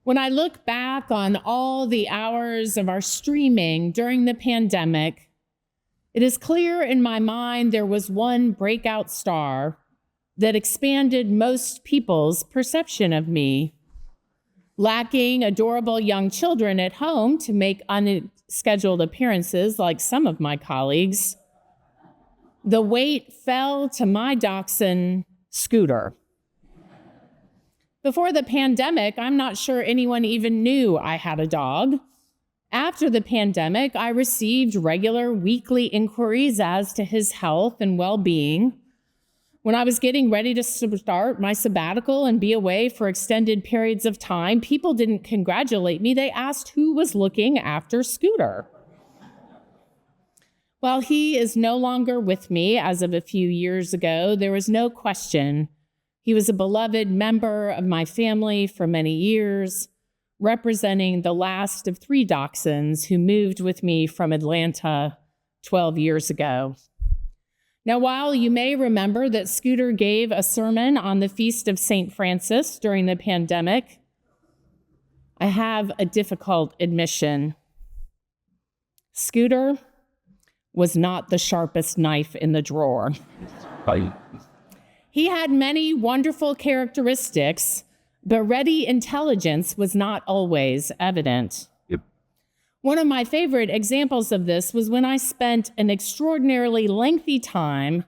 When I look back on all the hours of our streaming during the pandemic, it is clear in my mind there was one breakout star that expanded most people's perception of me. Lacking adorable young children at home to make unscheduled appearances like some of my colleagues, the weight fell to my dachshund, Scooter. Before the pandemic, I'm not sure anyone even knew I had a dog. After the pandemic, I received regular weekly inquiries as to his health and well-being. When I was getting ready to start my sabbatical and be away for extended periods of time, people didn't congratulate me. They asked who was looking after Scooter. While he is no longer with me as of a few years ago, there was no question he was a beloved member of my family for many years, representing the last of 3 dachshunds who moved with me from Atlanta 12 years ago. Now, while you may remember that Scooter gave a sermon on the Feast of St. Francis during the pandemic, I have a difficult admission. Scooter was not the sharpest knife in the drawer. He had many wonderful characteristics, but ready intelligence was not always evident. Yep. One of my favorite examples of this was when I spent an extraordinarily lengthy time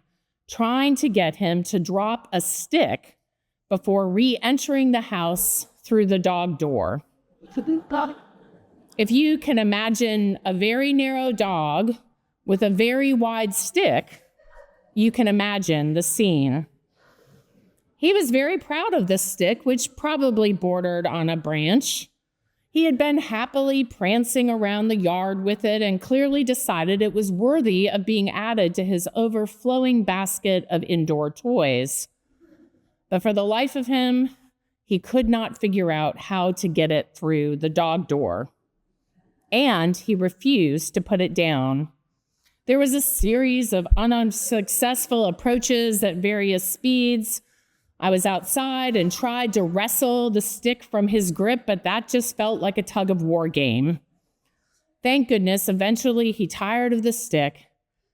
trying to get him to drop a stick before re-entering the house through the dog door. If you can imagine a very narrow dog with a very wide stick, you can imagine the scene. He was very proud of this stick, which probably bordered on a branch. He had been happily prancing around the yard with it and clearly decided it was worthy of being added to his overflowing basket of indoor toys. But for the life of him, he could not figure out how to get it through the dog door. And he refused to put it down. There was a series of unsuccessful approaches at various speeds. I was outside and tried to wrestle the stick from his grip, but that just felt like a tug of war game. Thank goodness, eventually he tired of the stick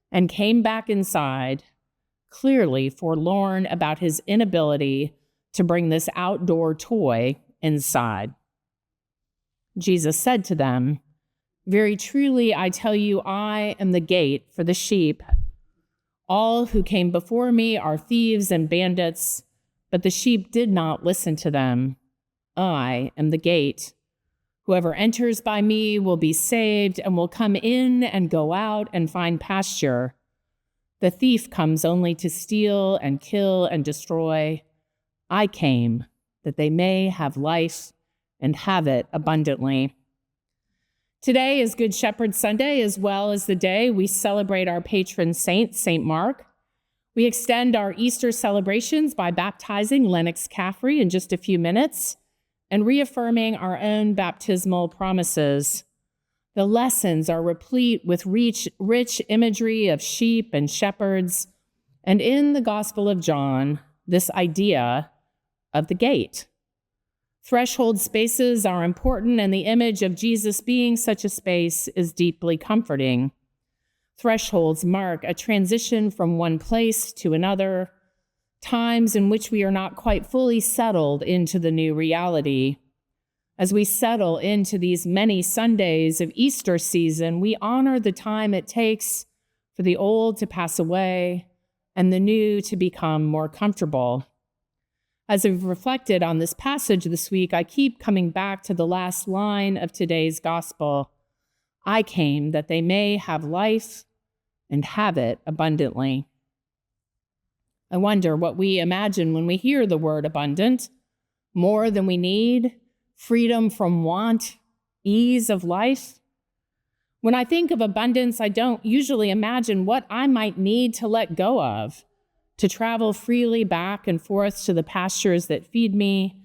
and came back inside, clearly forlorn about his inability to bring this outdoor toy inside. Jesus said to them, "Very truly, I tell you, I am the gate for the sheep. All who came before me are thieves and bandits, but the sheep did not listen to them. I am the gate. Whoever enters by me will be saved and will come in and go out and find pasture. The thief comes only to steal and kill and destroy. I came that they may have life and have it abundantly." Today is Good Shepherd Sunday, as well as the day we celebrate our patron saint, St. Mark. We extend our Easter celebrations by baptizing Lennox Caffrey in just a few minutes and reaffirming our own baptismal promises. The lessons are replete with rich imagery of sheep and shepherds, and in the Gospel of John, this idea of the gate. Threshold spaces are important, and the image of Jesus being such a space is deeply comforting. Thresholds mark a transition from one place to another, times in which we are not quite fully settled into the new reality. As we settle into these many Sundays of Easter season, we honor the time it takes for the old to pass away and the new to become more comfortable. As I've reflected on this passage this week, I keep coming back to the last line of today's gospel. I came that they may have life and have it abundantly. I wonder what we imagine when we hear the word abundant. More than we need, freedom from want, ease of life. When I think of abundance, I don't usually imagine what I might need to let go of, to travel freely back and forth to the pastures that feed me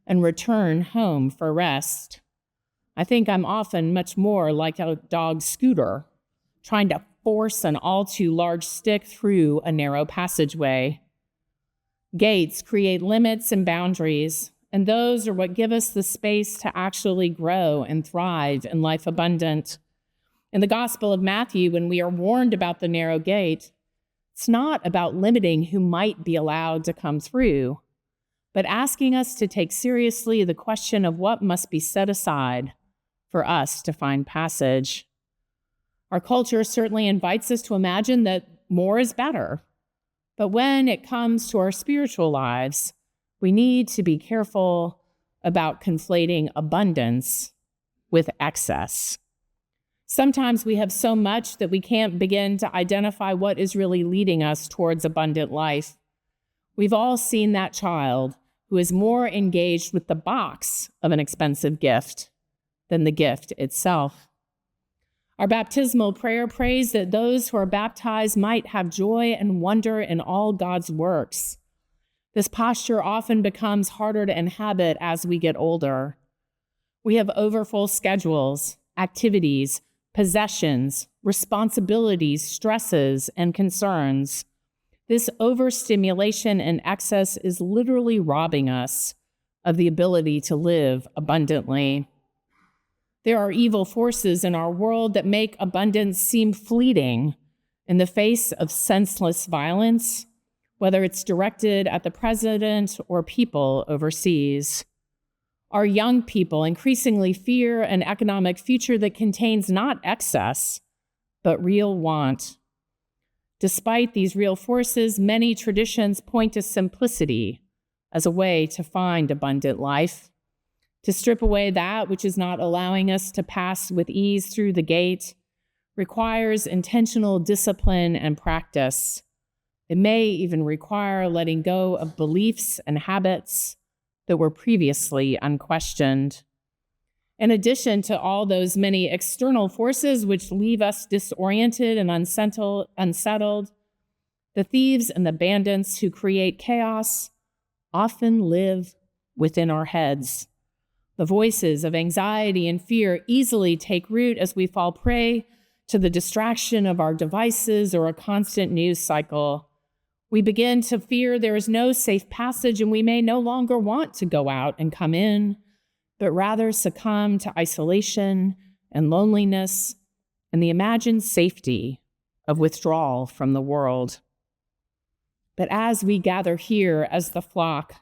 and return home for rest. I think I'm often much more like a dog Scooter, trying to force an all too large stick through a narrow passageway. Gates create limits and boundaries, and those are what give us the space to actually grow and thrive in life abundant. In the Gospel of Matthew, when we are warned about the narrow gate, it's not about limiting who might be allowed to come through, but asking us to take seriously the question of what must be set aside for us to find passage. Our culture certainly invites us to imagine that more is better, but when it comes to our spiritual lives, we need to be careful about conflating abundance with excess. Sometimes we have so much that we can't begin to identify what is really leading us towards abundant life. We've all seen that child who is more engaged with the box of an expensive gift than the gift itself. Our baptismal prayer prays that those who are baptized might have joy and wonder in all God's works. This posture often becomes harder to inhabit as we get older. We have overfull schedules, activities, possessions, responsibilities, stresses, and concerns. This overstimulation and excess is literally robbing us of the ability to live abundantly. There are evil forces in our world that make abundance seem fleeting in the face of senseless violence, whether it's directed at the president or people overseas. Our young people increasingly fear an economic future that contains not excess, but real want. Despite these real forces, many traditions point to simplicity as a way to find abundant life. To strip away that which is not allowing us to pass with ease through the gate requires intentional discipline and practice. It may even require letting go of beliefs and habits that were previously unquestioned. In addition to all those many external forces which leave us disoriented and unsettled, the thieves and the bandits who create chaos often live within our heads. The voices of anxiety and fear easily take root as we fall prey to the distraction of our devices or a constant news cycle. We begin to fear there is no safe passage, and we may no longer want to go out and come in, but rather succumb to isolation and loneliness and the imagined safety of withdrawal from the world. But as we gather here as the flock,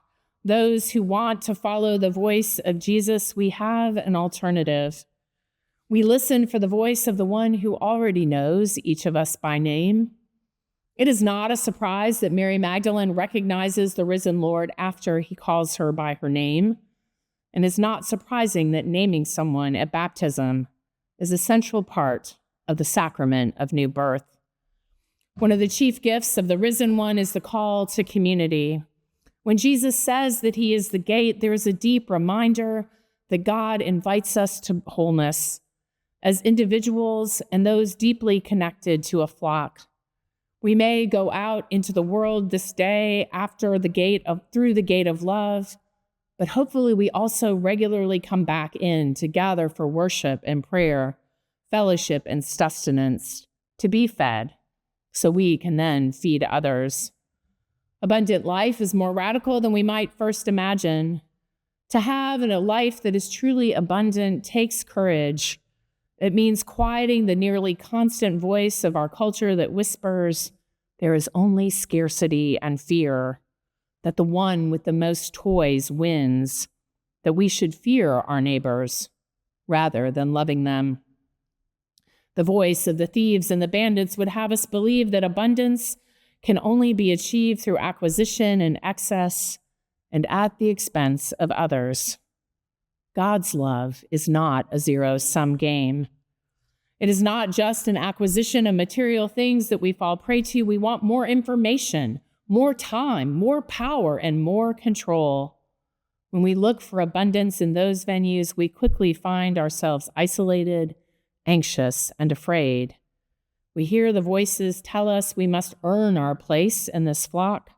those who want to follow the voice of Jesus, we have an alternative. We listen for the voice of the one who already knows each of us by name. It is not a surprise that Mary Magdalene recognizes the risen Lord after he calls her by her name, and it's not surprising that naming someone at baptism is a central part of the sacrament of new birth. One of the chief gifts of the risen one is the call to community. When Jesus says that he is the gate, there is a deep reminder that God invites us to wholeness as individuals and those deeply connected to a flock. We may go out into the world this day through the gate of love, but hopefully we also regularly come back in to gather for worship and prayer, fellowship and sustenance, to be fed, so we can then feed others. Abundant life is more radical than we might first imagine. To have a life that is truly abundant takes courage. It means quieting the nearly constant voice of our culture that whispers, there is only scarcity and fear, that the one with the most toys wins, that we should fear our neighbors rather than loving them. The voice of the thieves and the bandits would have us believe that abundance can only be achieved through acquisition and excess and at the expense of others. God's love is not a zero-sum game. It is not just an acquisition of material things that we fall prey to. We want more information, more time, more power, and more control. When we look for abundance in those venues, we quickly find ourselves isolated, anxious, and afraid. We hear the voices tell us we must earn our place in this flock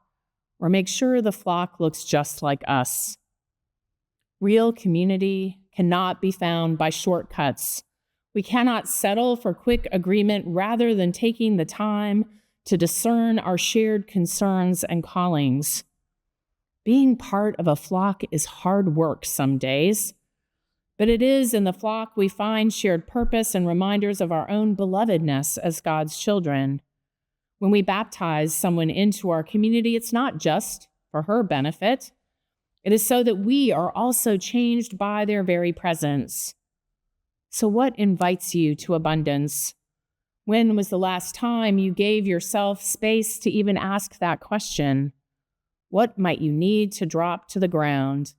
or make sure the flock looks just like us. Real community cannot be found by shortcuts. We cannot settle for quick agreement rather than taking the time to discern our shared concerns and callings. Being part of a flock is hard work some days, but it is in the flock we find shared purpose and reminders of our own belovedness as God's children. When we baptize someone into our community, it's not just for her benefit. It is so that we are also changed by their very presence. So what invites you to abundance? When was the last time you gave yourself space to even ask that question? What might you need to drop to the ground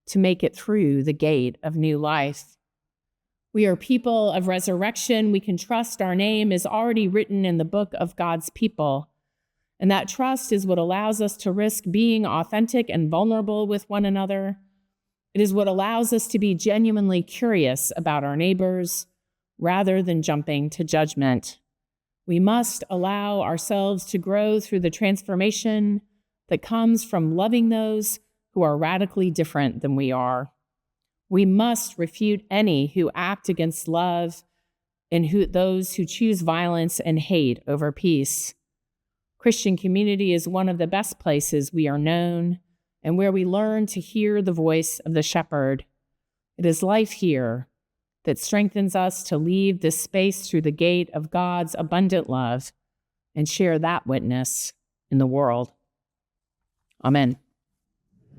to make it through the gate of new life? We are people of resurrection. We can trust our name is already written in the book of God's people. And that trust is what allows us to risk being authentic and vulnerable with one another. It is what allows us to be genuinely curious about our neighbors rather than jumping to judgment. We must allow ourselves to grow through the transformation that comes from loving those who are radically different than we are. We must refute any who act against love and those who choose violence and hate over peace. Christian community is one of the best places we are known and where we learn to hear the voice of the shepherd. It is life here that strengthens us to leave this space through the gate of God's abundant love and share that witness in the world. Amen.